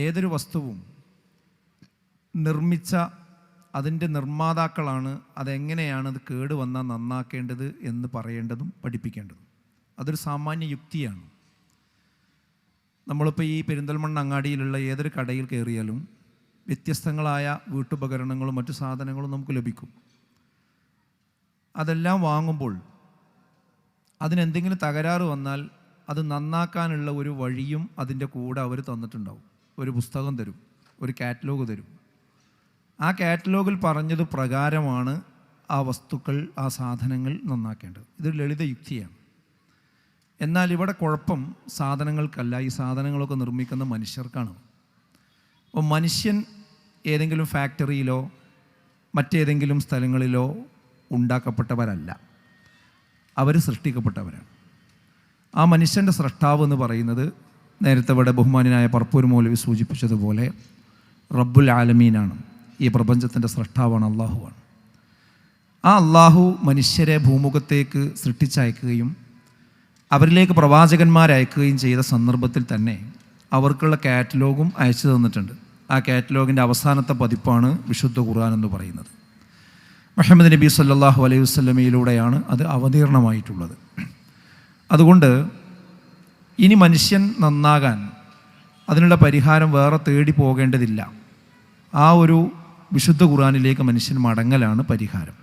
ഏതൊരു വസ്തുവും നിർമ്മിച്ച അതിൻ്റെ നിർമ്മാതാക്കളാണ് അതെങ്ങനെയാണ് അത് കേടുവന്നാൽ നന്നാക്കേണ്ടത് എന്ന് പറയേണ്ടതും പഠിപ്പിക്കേണ്ടതും. അതൊരു സാമാന്യ യുക്തിയാണ്. നമ്മളിപ്പോൾ ഈ പെരിന്തൽമണ്ണ അങ്ങാടിയിലുള്ള ഏതൊരു കടയിൽ കയറിയാലും വ്യത്യസ്തങ്ങളായ വീട്ടുപകരണങ്ങളും മറ്റു സാധനങ്ങളും നമുക്ക് ലഭിക്കും. അതെല്ലാം വാങ്ങുമ്പോൾ അതിനെന്തെങ്കിലും തകരാറ് വന്നാൽ അത് നന്നാക്കാനുള്ള ഒരു വഴിയും അതിൻ്റെ കൂടെ അവർ തന്നിട്ടുണ്ടാവും. ഒരു പുസ്തകം തരും, ഒരു കാറ്റലോഗ് തരും. ആ കാറ്റലോഗിൽ പറഞ്ഞത് പ്രകാരമാണ് ആ വസ്തുക്കൾ, ആ സാധനങ്ങൾ നന്നാക്കേണ്ടത്. ഇതൊരു ലളിത യുക്തിയാണ്. എന്നാൽ ഇവിടെ കുഴപ്പം സാധനങ്ങൾക്കല്ല, ഈ സാധനങ്ങളൊക്കെ നിർമ്മിക്കുന്ന മനുഷ്യർക്കാണ്. അപ്പോൾ മനുഷ്യൻ ഏതെങ്കിലും ഫാക്ടറിയിലോ മറ്റേതെങ്കിലും സ്ഥലങ്ങളിലോ ഉണ്ടാക്കപ്പെട്ടവരല്ല, അവർ സൃഷ്ടിക്കപ്പെട്ടവരാണ്. ആ മനുഷ്യൻ്റെ സൃഷ്ടാവ് എന്ന് പറയുന്നത് നേരത്തെ ഇവിടെ ബഹുമാനായ പറപ്പൂർ മൗലവി സൂചിപ്പിച്ചതുപോലെ റബ്ബുൽ ആലമീനാണ്. ഈ പ്രപഞ്ചത്തിൻ്റെ സൃഷ്ടാവാണ്, അള്ളാഹുവാണ്. ആ അള്ളാഹു മനുഷ്യരെ ഭൂമുഖത്തേക്ക് സൃഷ്ടിച്ചയക്കുകയും അവരിലേക്ക് പ്രവാചകന്മാരയക്കുകയും ചെയ്ത സന്ദർഭത്തിൽ തന്നെ അവർക്കുള്ള കാറ്റലോഗും അയച്ചു തന്നിട്ടുണ്ട്. ആ കാറ്റലോഗിൻ്റെ അവസാനത്തെ പതിപ്പാണ് വിശുദ്ധ ഖുർആൻ എന്ന് പറയുന്നത്. മുഹമ്മദ് നബി സല്ലല്ലാഹു അലൈഹി വസല്ലമയിലൂടെയാണ് അത് അവതീർണമായിട്ടുള്ളത്. അതുകൊണ്ട് ഇനി മനുഷ്യൻ നന്നാകാൻ അതിനുള്ള പരിഹാരം വേറെ തേടി പോകേണ്ടതില്ല. ആ ഒരു വിശുദ്ധ ഖുർആനിലേക്ക് മനുഷ്യൻ മടങ്ങലാണ് പരിഹാരം.